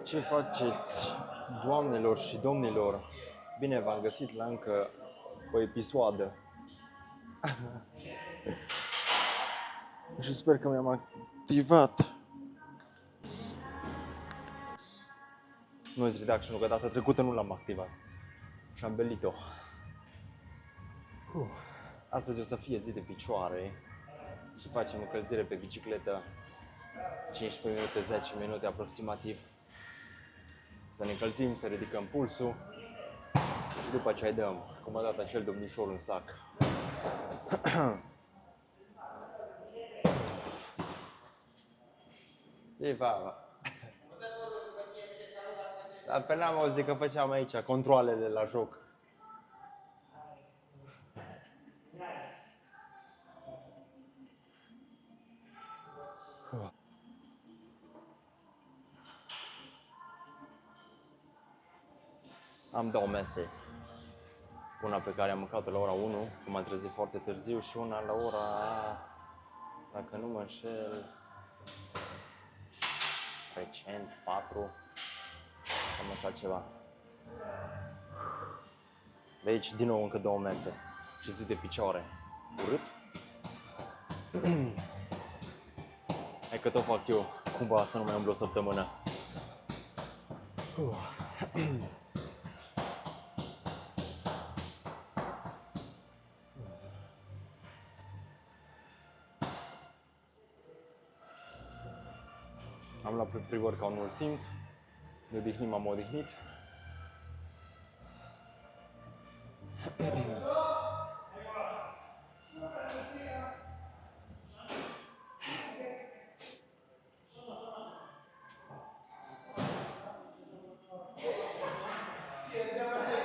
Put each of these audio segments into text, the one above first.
Ce faceți, doamnelor și domnilor? Bine v-am găsit la încă o episoadă. Și sper că mi-am activat noise reduction-ul, că data trecută nu l-am activat și am belit-o. Astăzi o să fie zi de picioare și facem încălzire pe bicicletă 15 minute, 10 minute aproximativ. Să ne încălzim, să ridicăm pulsul și după aceea dăm, cum a dat acel domnișor în sac. Ce va? Dar pe n-am auzit că făceam aici controalele la joc. Am două mese. Una pe care am mâncat-o la ora 1, că m-am trezit foarte târziu, și una la ora, dacă nu mă înșel, recent, 4, cam așa ceva. De aici, din nou, încă două mese și zi de picioare. Urât. Hai că tot fac eu, cumva să nu mai umblu o săptămână. Am luat pre-workout mult simt, de odihnit m-am odihnit.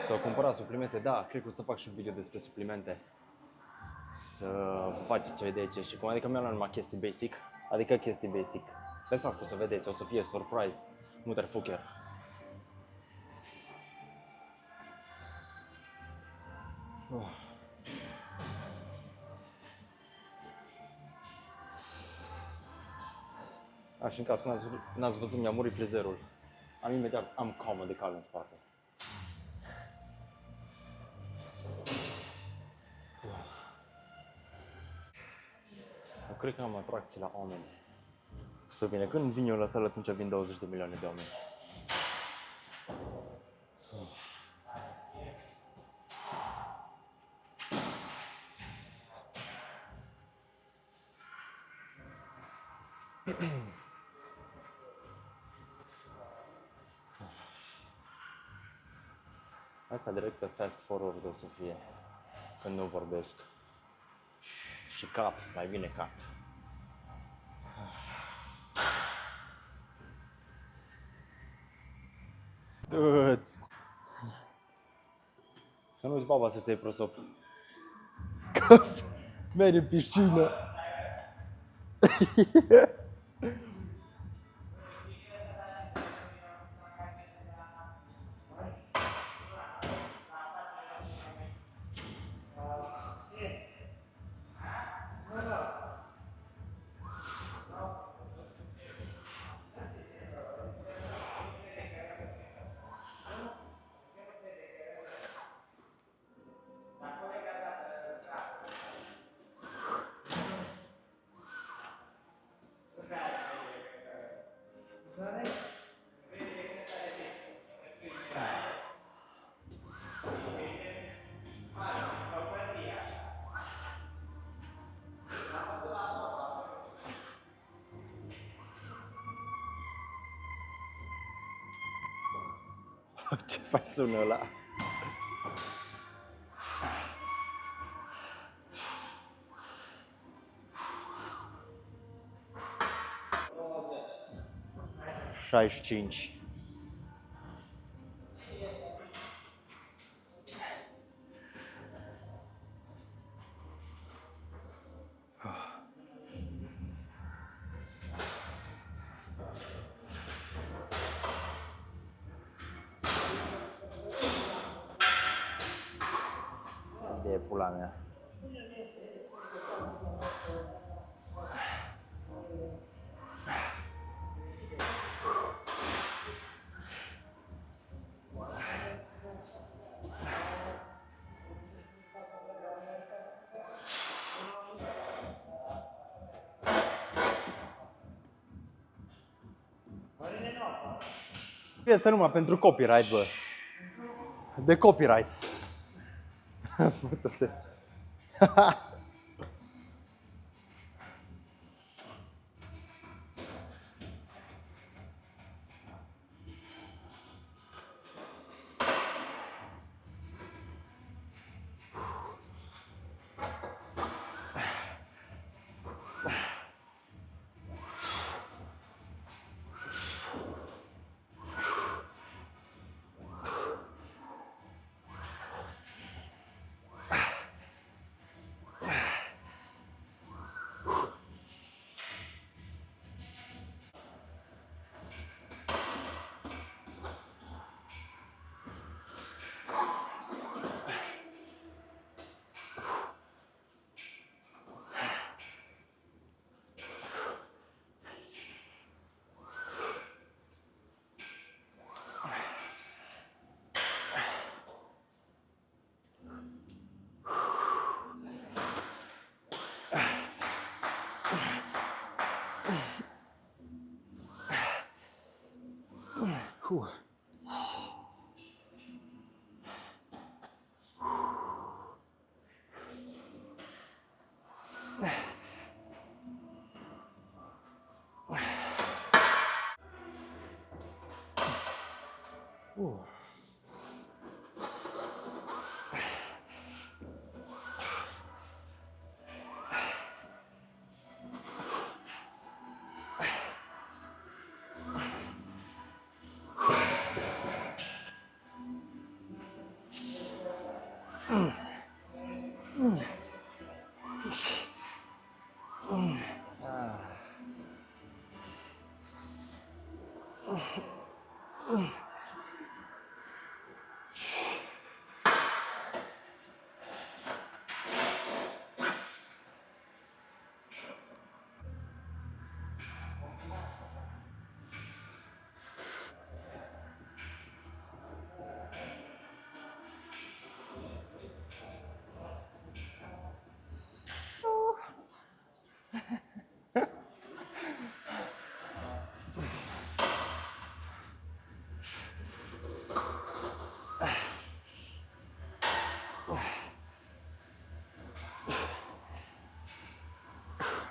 S-au cumpărat suplimente, da, cred că o să fac și un video despre suplimente. Să faceți o idee ce și cum, adică mi-am luat numai chestii basic, adică chestii basic. Lăsați că o să vedeți, o să fie surprise, mutterfucker. Și în caz că n-ați văzut, mi-a murit frizerul. Am comă de cal în spate. Eu cred că am atracții la oameni. Să vină. Când vin eu la sală, atunci vin 20 de milioane de oameni. Asta direct pe fast forward o să fie, când nu vorbesc. Și cap, mai bine cap. Dă-ți! Să nu-ți baba să-ți iei prosop. Că mergi în piscină. Ce faci sună ăla? ...65. De pula mea. Este numai pentru copyright, bă. De copyright. Pută-te.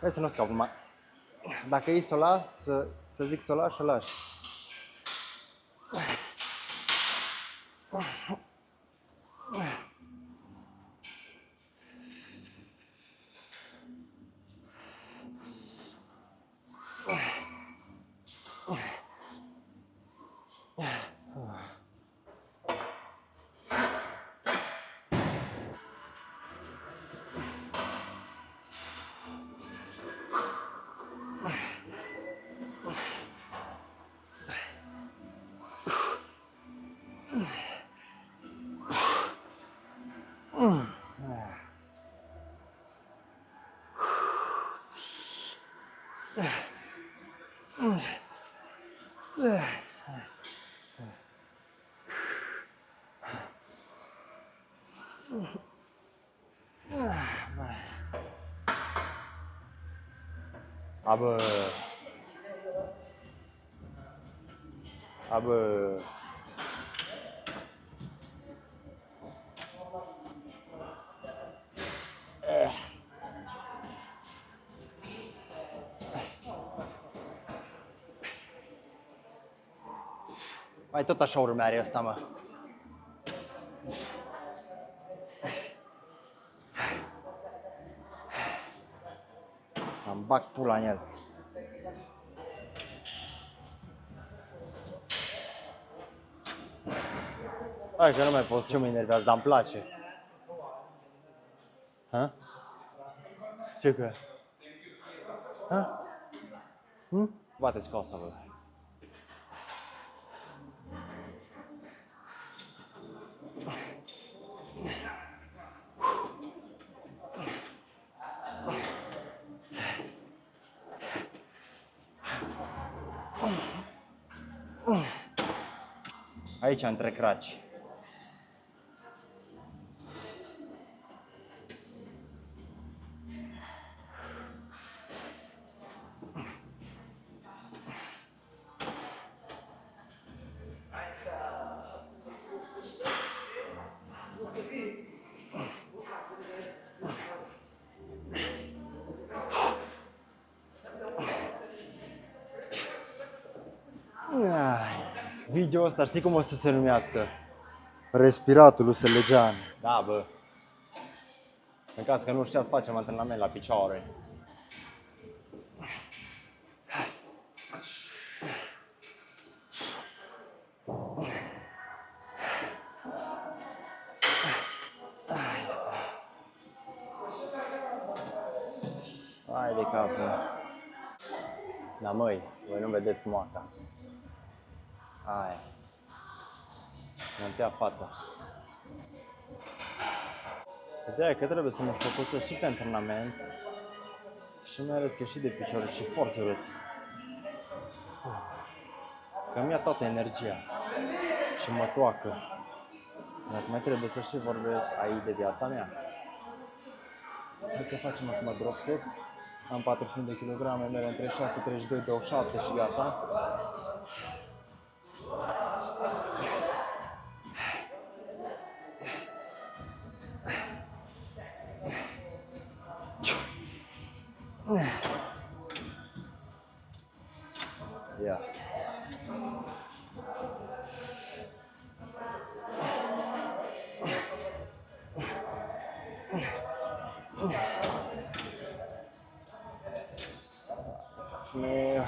Hai să nu scap numai. Dacă e solar, să zic solar și o lași. Abă. Abă. Mai tot așa urmeare ăsta, mă. Să-mi bag pula în el. Hai că nu mai pot să mă enervează, dar îmi place. Ha? Ce că? Ha? Bate-ți cosa, bă. Aici, între craci. Video ăsta știi cum o să se numească? Respiratul lui Selegean. Da, bă. În caz că nu știați, facem antrenament la picioare. Hai de capul. Da, măi, voi nu vedeți moartea. Aia. Mi-am tăiat fața. Ideea că trebuie să mă focusez și pe antrenament și mai ales că și de picioare și foarte urât. Că mi-a toată energia și mă toacă. Dar mai trebuie să și vorbesc aici de viața mea. Cred că facem acum drop set. Am 41 de kg, merg între 6, 32, 27 și gata. Ia. Meu.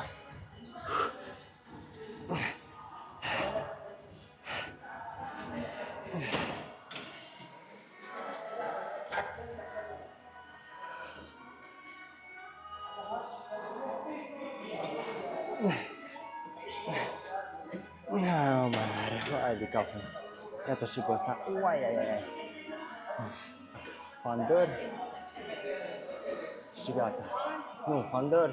Hai de capul. Iată și pe ăsta. Uai, ai, ai, ai. Fandăr. Și gata. Nu, fandăr.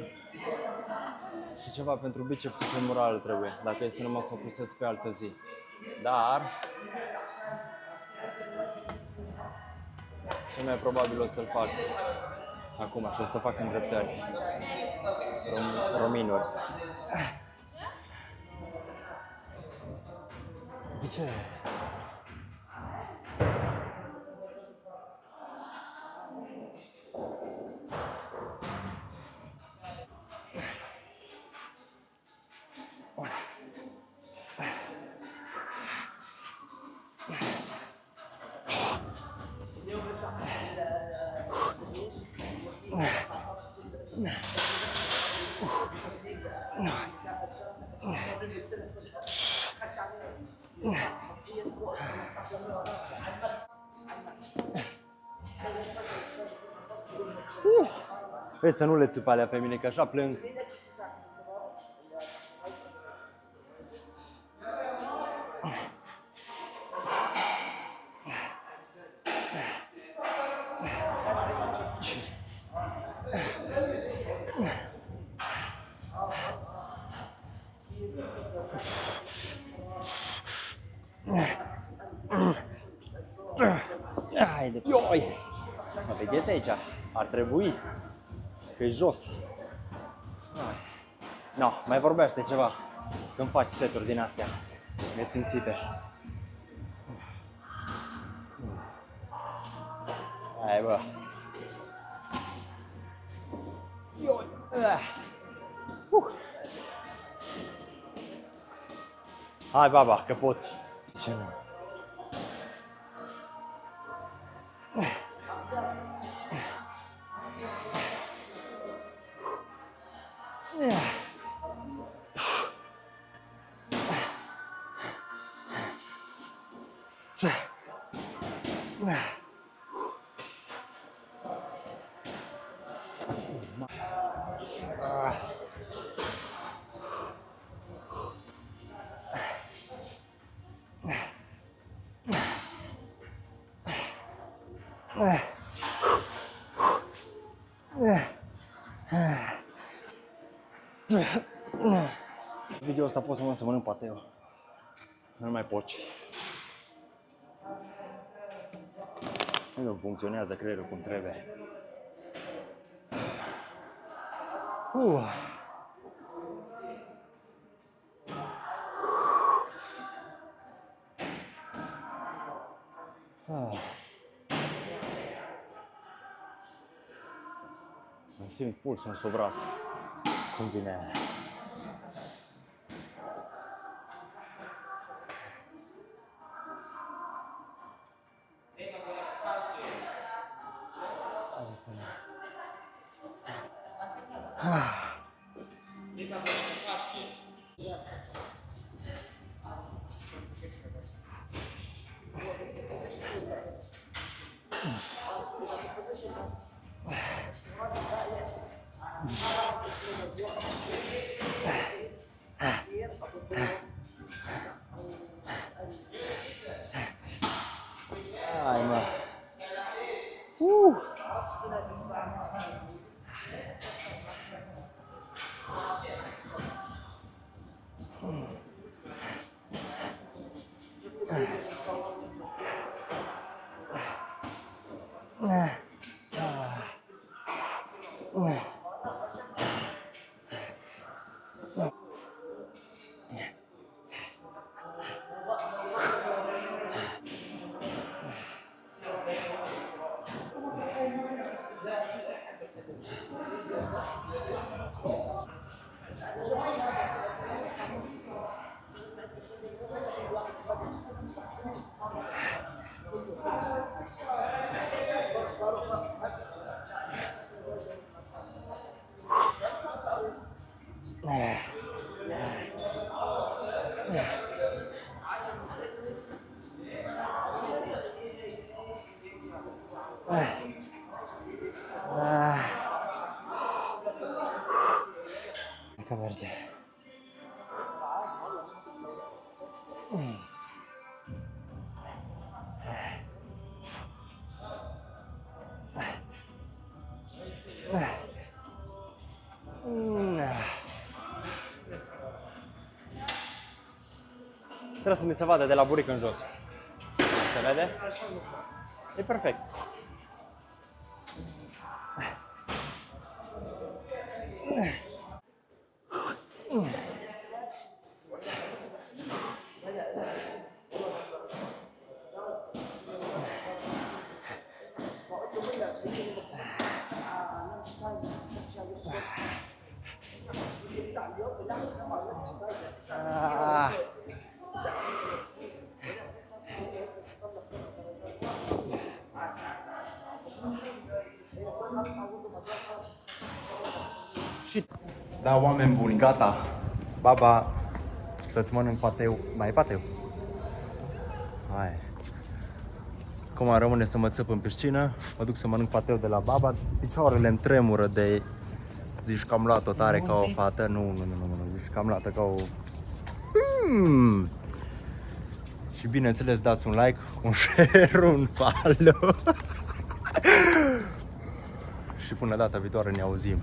Și ceva pentru bicepsul femoral trebuie, dacă e să nu mă focusez pe altă zi. Dar cel mai probabil o să-l fac acum și o să fac îndreptări. Rominuri. De ce? Vezi să nu le țip alea pe mine, că așa plâng. Haide, ioi! Mă vedeți aici? Ar trebui, că e jos. No, mai vorbește ceva când faci seturi din astea nesimțite. Hai, bă. Ioi! Hai, baba, că poți. Ce nu? Video ăsta pot să mănânc pateu. Nu mai poți. Nu funcționează creierul cum trebuie. Îmi simt pulsul în sub braț. Cum vine. Hai, mă. Că merge. Trebuie să mi se vadă de la buric în jos. Se vede? E perfect. Da, oameni buni, gata. Baba, să-ți mănânc pateu. Mai e pateu? Hai. Acum rămâne să mă țăp în piscină. Mă duc să mănânc pateu de la baba. Picioarele îmi tremură de... Zici că am luat-o tare ca o fată. Nu. Zici că am luat-o ca o... Și bineînțeles dați un like, un share, un follow. Și până data viitoare ne auzim.